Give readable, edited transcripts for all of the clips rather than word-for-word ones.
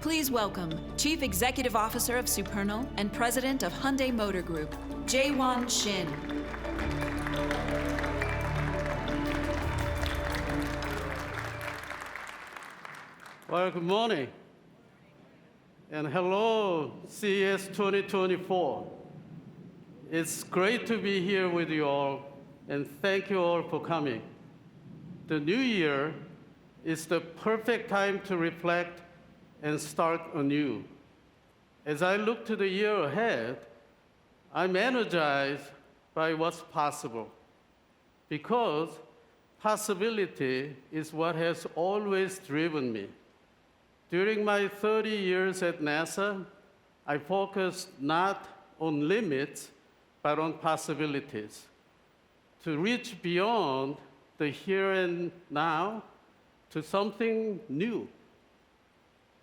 Please welcome Chief Executive Officer of Supernal and President of Hyundai Motor Group, Jae-won Shin. Well, good morning. And hello, CES 2024. It's great to be here with you all, and thank you all for coming. The new year is the perfect time to reflect and start anew. As I look to the year ahead, I'm energized by what's possible, because possibility is what has always driven me. During my 30 years at NASA, I focused not on limits, but on possibilities. To reach beyond the here and now to something new.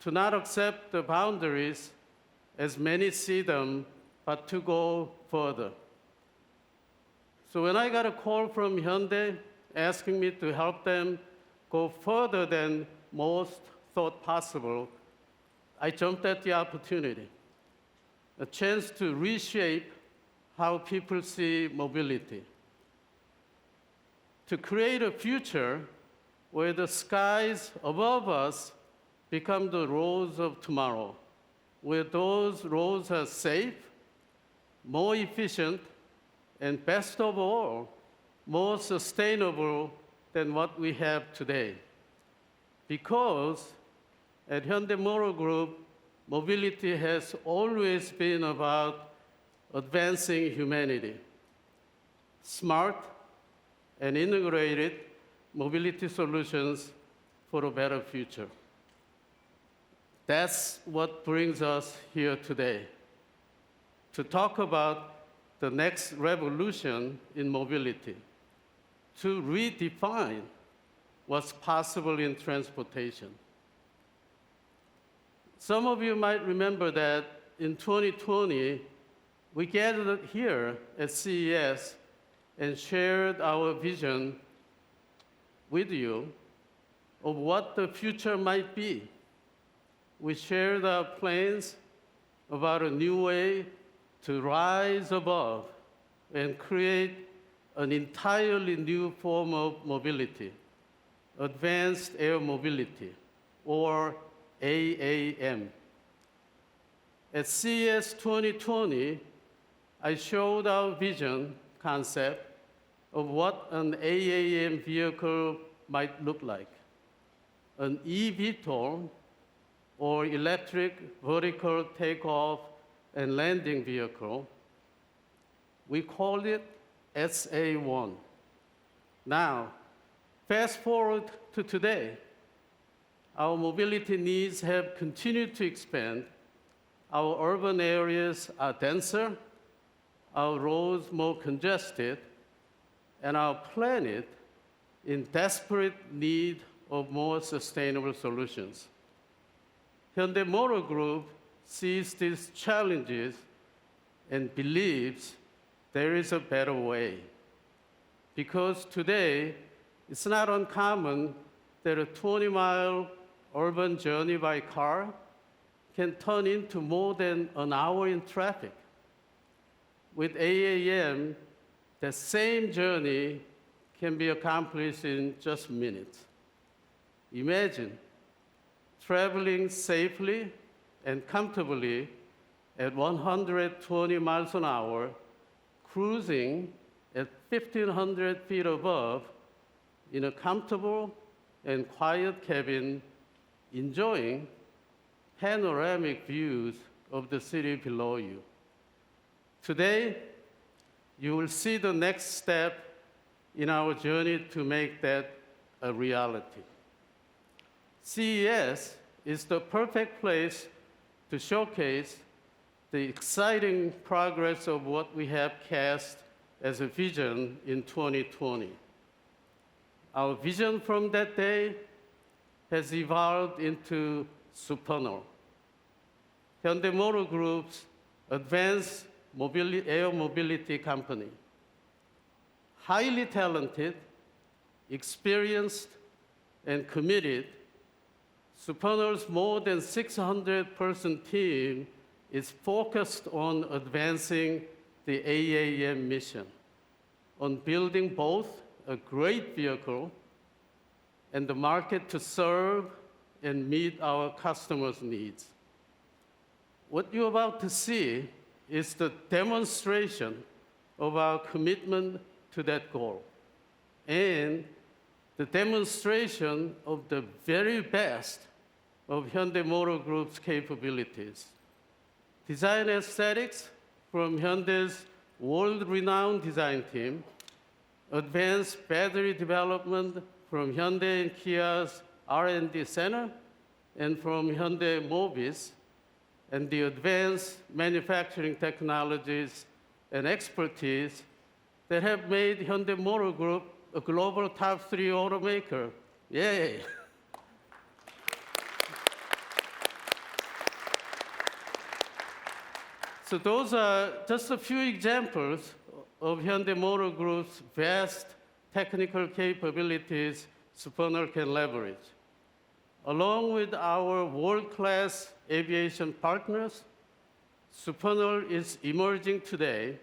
To not accept the boundaries as many see them, but to go further. So when I got a call from Hyundai asking me to help them go further than most thought possible, I jumped at the opportunity. A chance to reshape how people see mobility. To create a future where the skies above us become the roads of tomorrow, where those roads are safe, more efficient, and best of all, more sustainable than what we have today. Because at Hyundai Motor Group, mobility has always been about advancing humanity. Smart and integrated mobility solutions for a better future. That's what brings us here today, to talk about the next revolution in mobility, to redefine what's possible in transportation. Some of you might remember that in 2020, we gathered here at CES and shared our vision with you of what the future might be. We shared our plans about a new way to rise above and create an entirely new form of mobility, advanced air mobility, or AAM. At CES 2020, I showed our vision concept of what an AAM vehicle might look like. An eVTOL, or electric vertical takeoff and landing vehicle. We called it SA1. Now, fast forward to today. Our mobility needs have continued to expand. Our urban areas are denser, our roads more congested, and our planet in desperate need of more sustainable solutions. Hyundai Motor Group sees these challenges and believes there is a better way. Because today, it's not uncommon that a 20-mile urban journey by car can turn into more than an hour in traffic. With AAM, the same journey can be accomplished in just minutes. Imagine traveling safely and comfortably at 120 miles an hour, cruising at 1,500 feet above in a comfortable and quiet cabin, enjoying panoramic views of the city below you. Today, you will see the next step in our journey to make that a reality. CES is the perfect place to showcase the exciting progress of what we have cast as a vision in 2020. Our vision from that day has evolved into Supernal, Hyundai Motor Group's advanced air mobility company. Highly talented, experienced, and committed, Supernal's more than 600-person team is focused on advancing the AAM mission, on building both a great vehicle and the market to serve and meet our customers' needs. What you're about to see is the demonstration of our commitment to that goal and the demonstration of the very best of Hyundai Motor Group's capabilities. Design aesthetics from Hyundai's world-renowned design team, advanced battery development from Hyundai and Kia's R&D center, and from Hyundai Mobis, and the advanced manufacturing technologies and expertise that have made Hyundai Motor Group a global top 3 automaker. Yay! So those are just a few examples of Hyundai Motor Group's vast technical capabilities Supernal can leverage. Along with our world-class aviation partners, Supernal is emerging today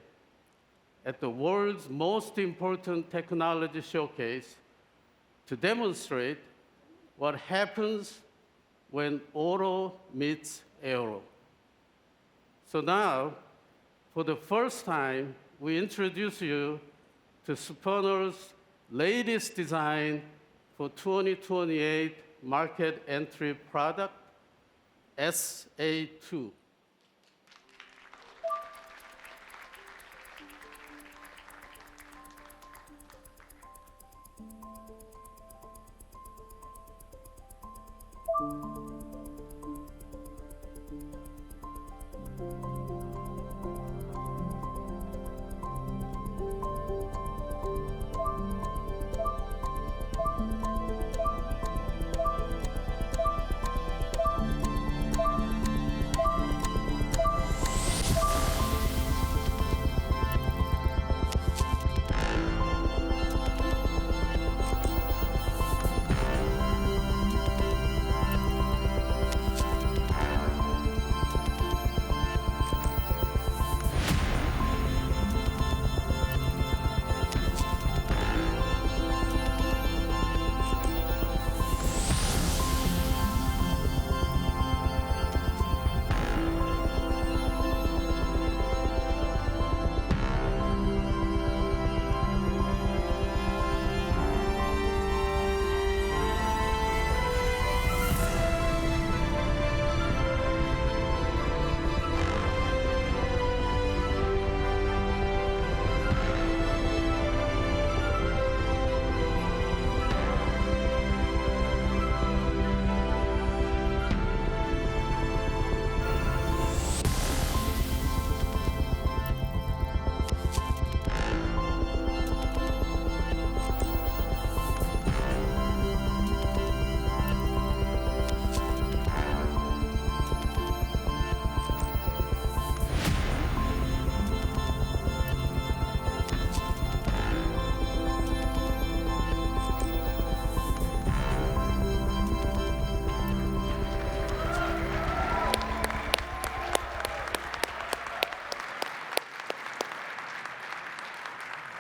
at the world's most important technology showcase to demonstrate what happens when auto meets aero. So now, for the first time, we introduce you to Supernal's latest design for 2028 market entry product, SA2.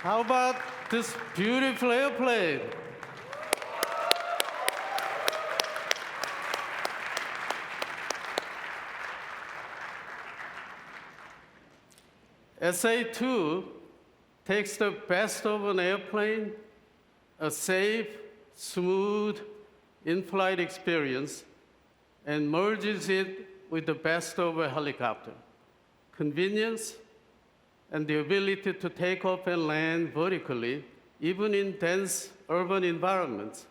How about this beautiful airplane? SA2 takes the best of an airplane, a safe, smooth in-flight experience, and merges it with the best of a helicopter. Convenience and the ability to take off and land vertically, even in dense urban environments,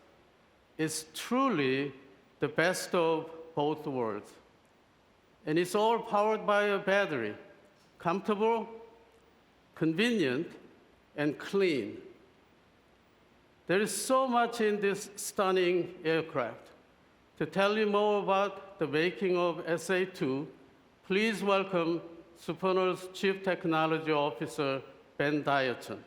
is truly the best of both worlds. And it's all powered by a battery, comfortable, convenient, and clean. There is so much in this stunning aircraft. To tell you more about the making of SA2, please welcome Supernal's Chief Technology Officer, Ben Dyaton.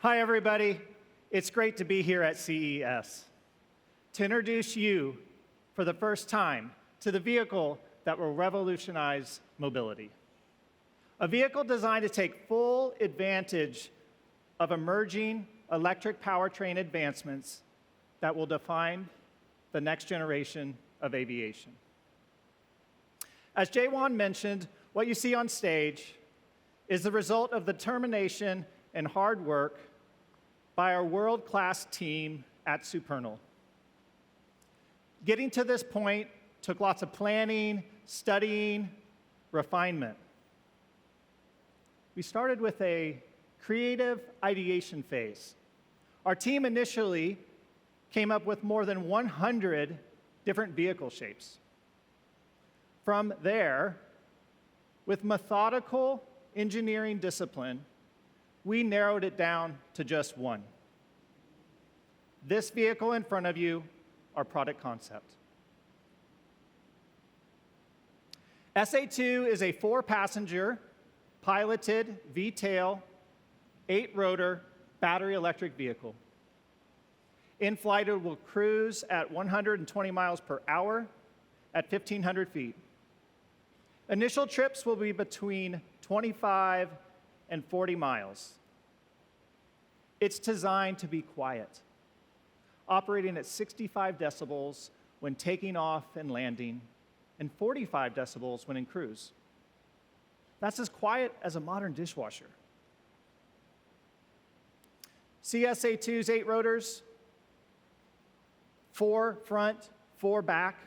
Hi, everybody. It's great to be here at CES to introduce you for the first time to the vehicle that will revolutionize mobility. A vehicle designed to take full advantage of emerging electric powertrain advancements that will define the next generation of aviation. As Jaewon mentioned, what you see on stage is the result of the determination and hard work by our world-class team at Supernal. Getting to this point took lots of planning, studying, refinement. We started with a creative ideation phase. Our team initially came up with more than 100 different vehicle shapes. From there, with methodical engineering discipline, we narrowed it down to just one. This vehicle in front of you, our product concept. SA2 is a 4-passenger, piloted, V-tail, 8-rotor, battery electric vehicle. In flight, it will cruise at 120 miles per hour at 1,500 feet. Initial trips will be between 25 and 40 miles. It's designed to be quiet, operating at 65 decibels when taking off and landing, and 45 decibels when in cruise. That's as quiet as a modern dishwasher. CSA2's 8 rotors, 4 front, 4 back,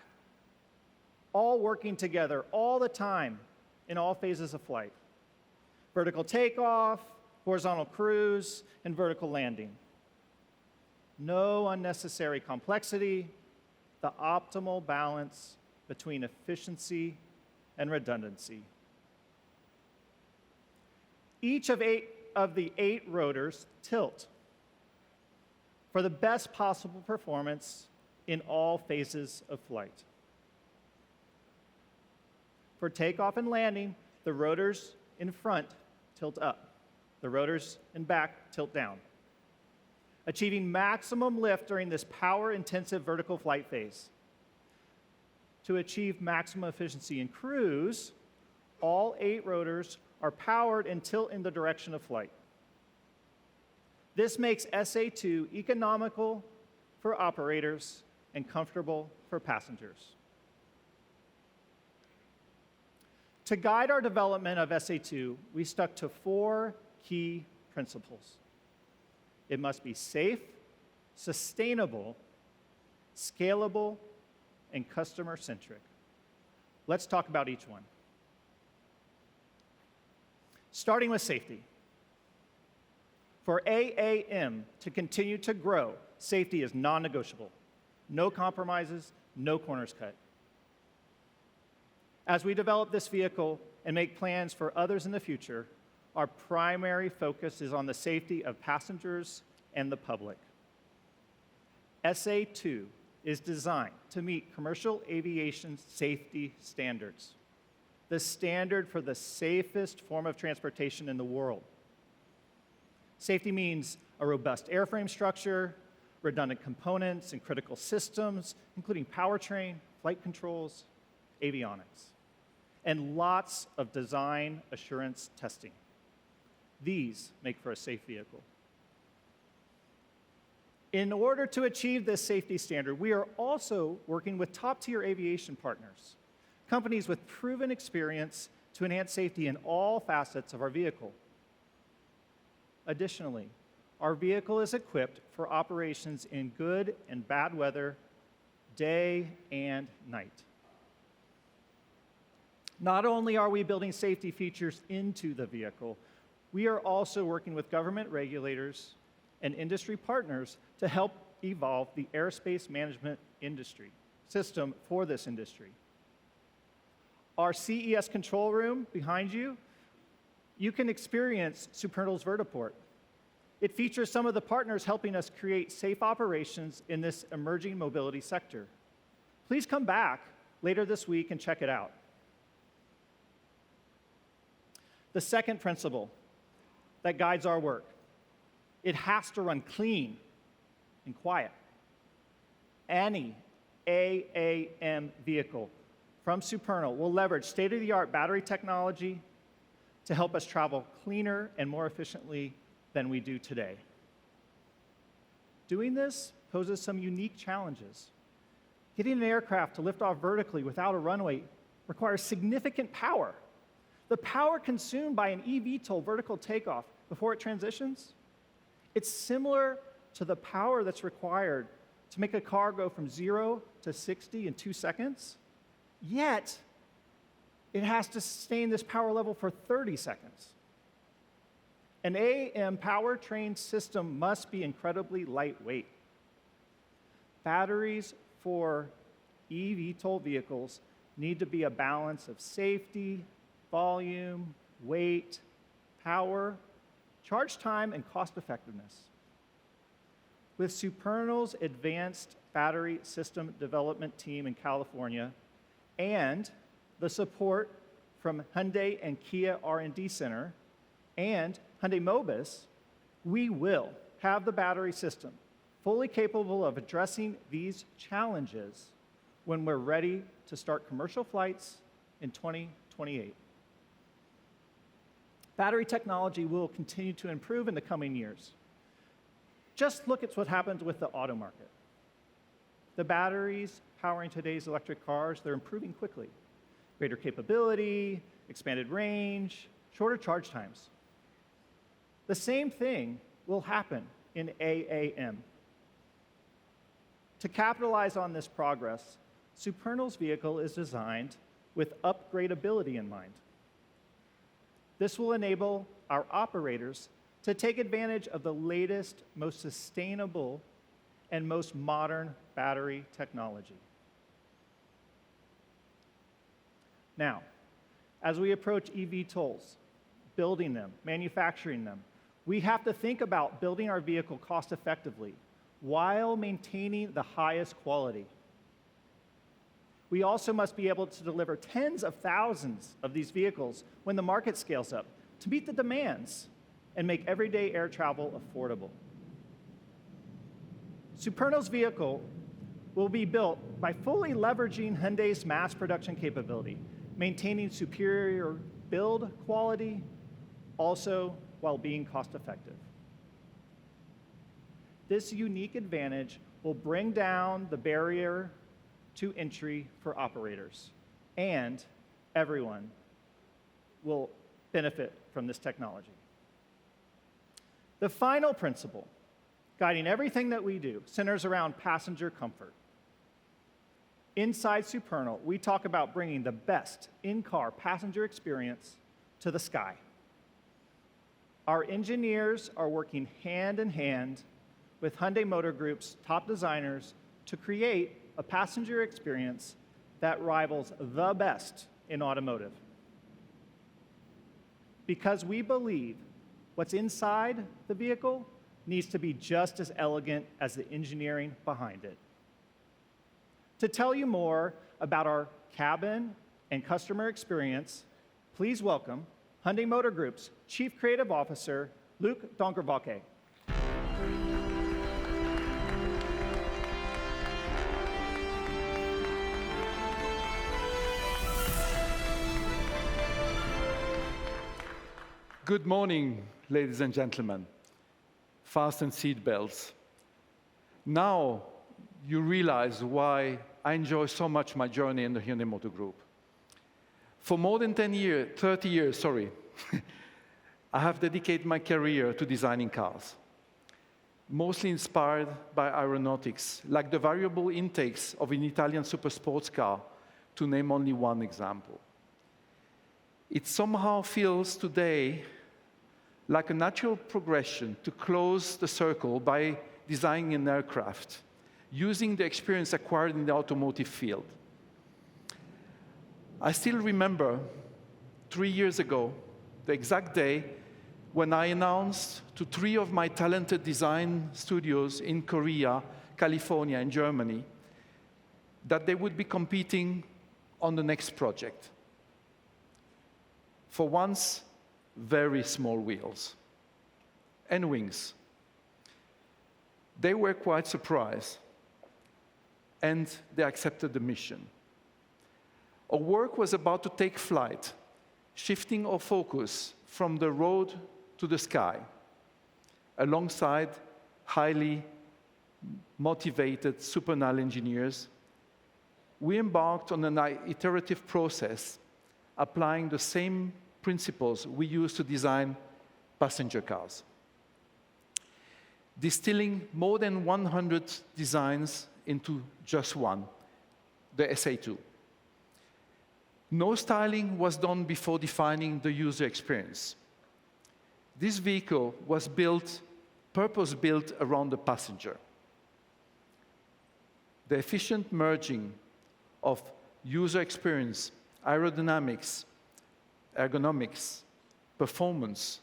all working together all the time in all phases of flight. Vertical takeoff, horizontal cruise, and vertical landing. No unnecessary complexity, the optimal balance between efficiency and redundancy. Each of the 8 rotors tilt for the best possible performance in all phases of flight. For takeoff and landing, the rotors in front tilt up. The rotors in back tilt down, achieving maximum lift during this power-intensive vertical flight phase. To achieve maximum efficiency in cruise, all 8 rotors are powered and tilt in the direction of flight. This makes SA2 economical for operators and comfortable for passengers. To guide our development of SA2, we stuck to 4 key principles. It must be safe, sustainable, scalable, and customer-centric. Let's talk about each one. Starting with safety. For AAM to continue to grow, safety is non-negotiable. No compromises, no corners cut. As we develop this vehicle and make plans for others in the future, our primary focus is on the safety of passengers and the public. SA2 is designed to meet commercial aviation safety standards, the standard for the safest form of transportation in the world. Safety means a robust airframe structure, redundant components and critical systems, including powertrain, flight controls, avionics, and lots of design assurance testing. These make for a safe vehicle. In order to achieve this safety standard, we are also working with top-tier aviation partners, companies with proven experience to enhance safety in all facets of our vehicle. Additionally, our vehicle is equipped for operations in good and bad weather, day and night. Not only are we building safety features into the vehicle, we are also working with government regulators and industry partners to help evolve the airspace management industry system for this industry. Our CES control room behind you, you can experience Supernal's Vertiport. It features some of the partners helping us create safe operations in this emerging mobility sector. Please come back later this week and check it out. The second principle that guides our work. It has to run clean and quiet. Any AAM vehicle from Supernal will leverage state-of-the-art battery technology to help us travel cleaner and more efficiently than we do today. Doing this poses some unique challenges. Getting an aircraft to lift off vertically without a runway requires significant power. The power consumed by an eVTOL vertical takeoff before it transitions, it's similar to the power that's required to make a car go from 0 to 60 in 2 seconds, yet it has to sustain this power level for 30 seconds. An AM powertrain system must be incredibly lightweight. Batteries for eVTOL vehicles need to be a balance of safety, volume, weight, power, charge time, and cost effectiveness. With Supernal's advanced battery system development team in California and the support from Hyundai and Kia R&D Center and Hyundai Mobis, we will have the battery system fully capable of addressing these challenges when we're ready to start commercial flights in 2028. Battery technology will continue to improve in the coming years. Just look at what happens with the auto market. The batteries powering today's electric cars, they're improving quickly. Greater capability, expanded range, shorter charge times. The same thing will happen in AAM. To capitalize on this progress, Supernal's vehicle is designed with upgradability in mind. This will enable our operators to take advantage of the latest, most sustainable, and most modern battery technology. Now, as we approach eVTOLs, building them, manufacturing them, we have to think about building our vehicle cost effectively while maintaining the highest quality. We also must be able to deliver tens of thousands of these vehicles when the market scales up to meet the demands and make everyday air travel affordable. Supernal's vehicle will be built by fully leveraging Hyundai's mass production capability, maintaining superior build quality, also while being cost-effective. This unique advantage will bring down the barrier to entry for operators, and everyone will benefit from this technology. The final principle guiding everything that we do centers around passenger comfort. Inside Supernal, we talk about bringing the best in-car passenger experience to the sky. Our engineers are working hand in hand with Hyundai Motor Group's top designers to create a passenger experience that rivals the best in automotive. Because we believe what's inside the vehicle needs to be just as elegant as the engineering behind it. To tell you more about our cabin and customer experience, please welcome Hyundai Motor Group's Chief Creative Officer, Luc Donkervalke. Good morning, ladies and gentlemen. Fasten seatbelts. Now you realize why I enjoy so much my journey in the Hyundai Motor Group. For more than 30 years, I have dedicated my career to designing cars, mostly inspired by aeronautics, like the variable intakes of an Italian super sports car, to name only one example. It somehow feels today like a natural progression to close the circle by designing an aircraft, using the experience acquired in the automotive field. I still remember 3 years ago, the exact day when I announced to 3 of my talented design studios in Korea, California, and Germany that they would be competing on the next project. For once, very small wheels and wings, They were quite surprised, and they accepted the mission. Our work was about to take flight, shifting our focus from the road to the sky, alongside highly motivated Supernal engineers. We embarked on an iterative process, applying the same principles we use to design passenger cars, distilling more than 100 designs into just one, the SA2. No styling was done before defining the user experience. This vehicle was purpose-built around the passenger. The efficient merging of user experience, aerodynamics, ergonomics, performance,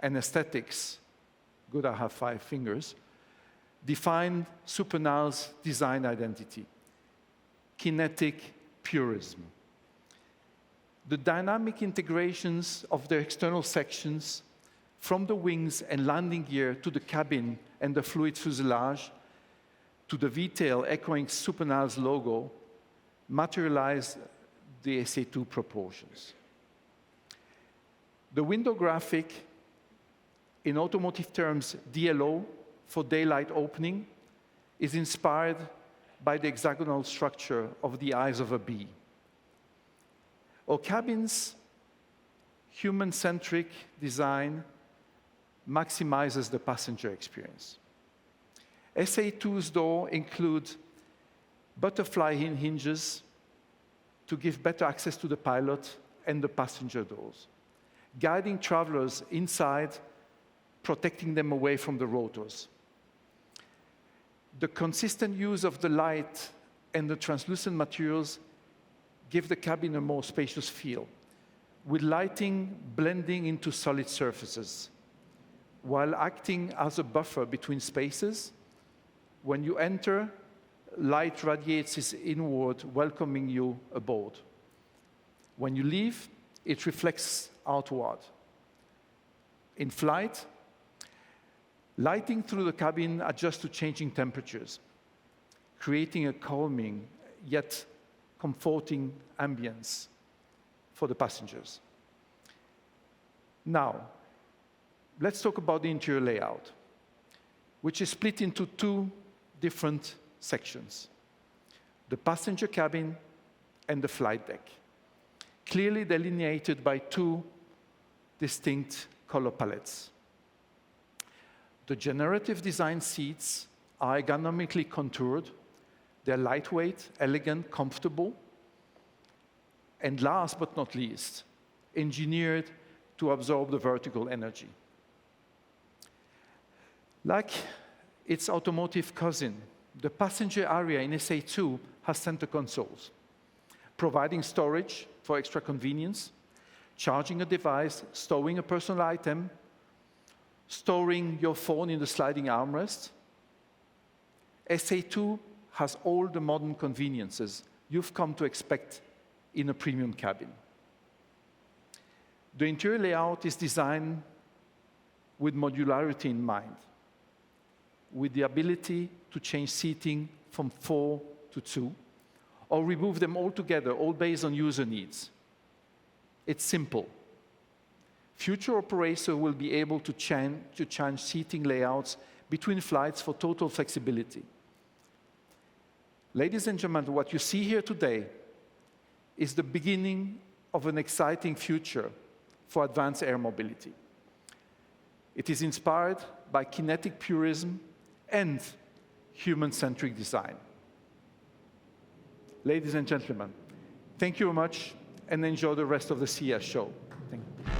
and aesthetics, good I have 5 fingers, defined Supernal's design identity, kinetic purism. The dynamic integrations of the external sections, from the wings and landing gear to the cabin and the fluid fuselage, to the V-tail echoing Supernal's logo, materialize the SA2 proportions. The window graphic, in automotive terms DLO, for daylight opening, is inspired by the hexagonal structure of the eyes of a bee. Our cabin's human-centric design maximizes the passenger experience. SA2's door include butterfly hinges to give better access to the pilot and the passenger doors, guiding travelers inside, protecting them away from the rotors. The consistent use of the light and the translucent materials give the cabin a more spacious feel, with lighting blending into solid surfaces, while acting as a buffer between spaces. When you enter, light radiates inward, welcoming you aboard. When you leave, it reflects outward. In flight, lighting through the cabin adjusts to changing temperatures, creating a calming yet comforting ambience for the passengers. Now, let's talk about the interior layout, which is split into 2 different sections: the passenger cabin and the flight deck, clearly delineated by 2 distinct color palettes. The generative design seats are ergonomically contoured. They're lightweight, elegant, comfortable, and last but not least, engineered to absorb the vertical energy. Like its automotive cousin, the passenger area in SA2 has center consoles, providing storage for extra convenience, charging a device, stowing a personal item, storing your phone in the sliding armrest. SA2 has all the modern conveniences you've come to expect in a premium cabin. The interior layout is designed with modularity in mind, with the ability to change seating from 4 to 2, or remove them altogether, all based on user needs. It's simple. Future operators will be able to change seating layouts between flights for total flexibility. Ladies and gentlemen, what you see here today is the beginning of an exciting future for advanced air mobility. It is inspired by kinetic purism and human-centric design. Ladies and gentlemen, thank you very much, and enjoy the rest of the CES show. Thank you.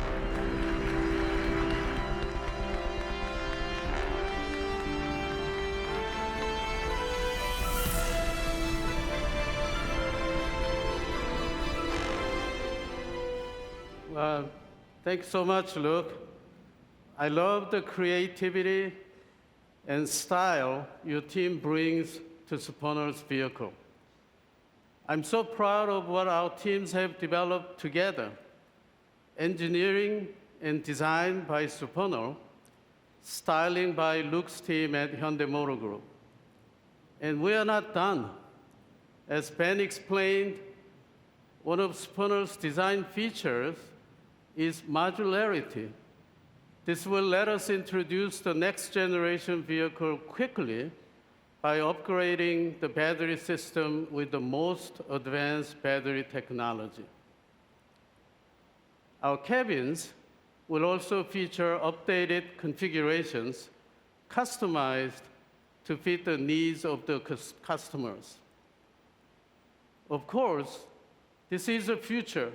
Thanks so much, Luke. I love the creativity and style your team brings to Supernal's vehicle. I'm so proud of what our teams have developed together. Engineering and design by Supernal, styling by Luke's team at Hyundai Motor Group. And we are not done. As Ben explained, one of Supernal's design features is modularity. This will let us introduce the next generation vehicle quickly by upgrading the battery system with the most advanced battery technology. Our cabins will also feature updated configurations customized to fit the needs of the customers. Of course, this is a future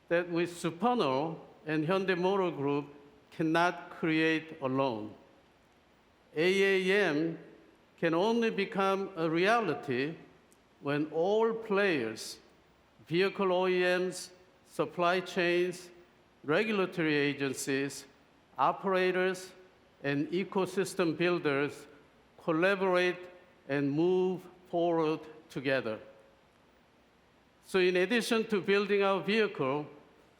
that with Supernal and Hyundai Motor Group cannot create alone. AAM can only become a reality when all players, vehicle OEMs, supply chains, regulatory agencies, operators, and ecosystem builders collaborate and move forward together. So in addition to building our vehicle,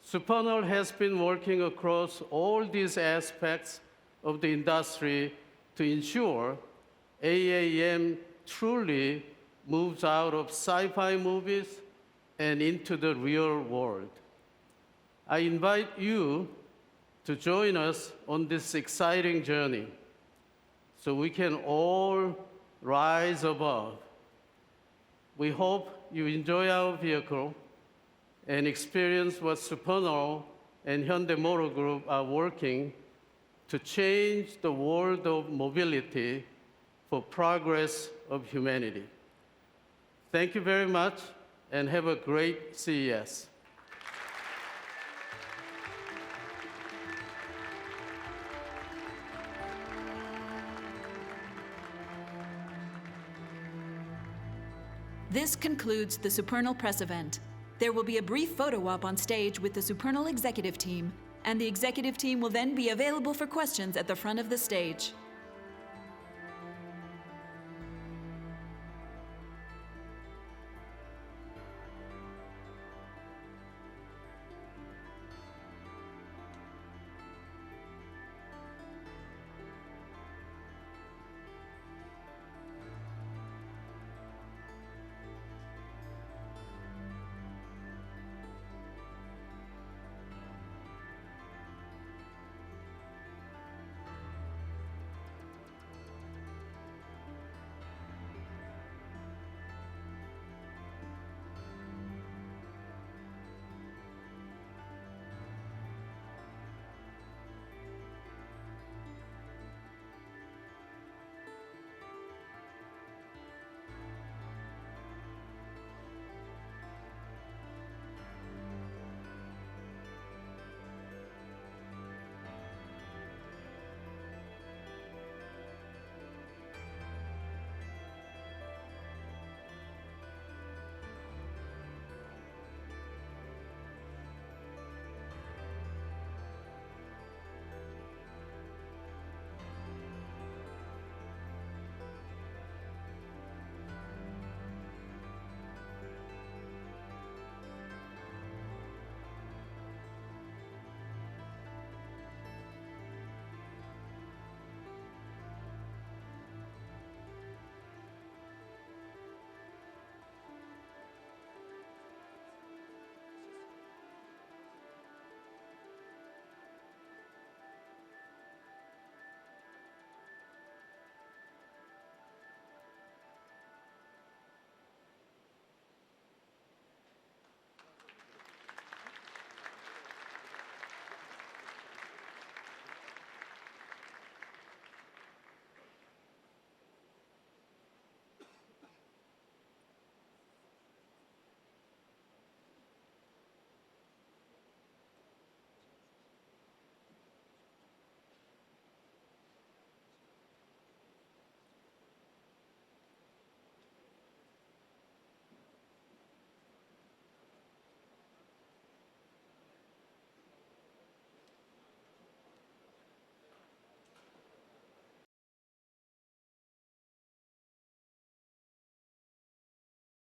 Supernal has been working across all these aspects of the industry to ensure AAM truly moves out of sci-fi movies and into the real world. I invite you to join us on this exciting journey so we can all rise above. We hope you enjoy our vehicle and experience what Supernal and Hyundai Motor Group are working to change the world of mobility for progress of humanity. Thank you very much, and have a great CES. This concludes the Supernal press event. There will be a brief photo op on stage with the Supernal executive team, and the executive team will then be available for questions at the front of the stage.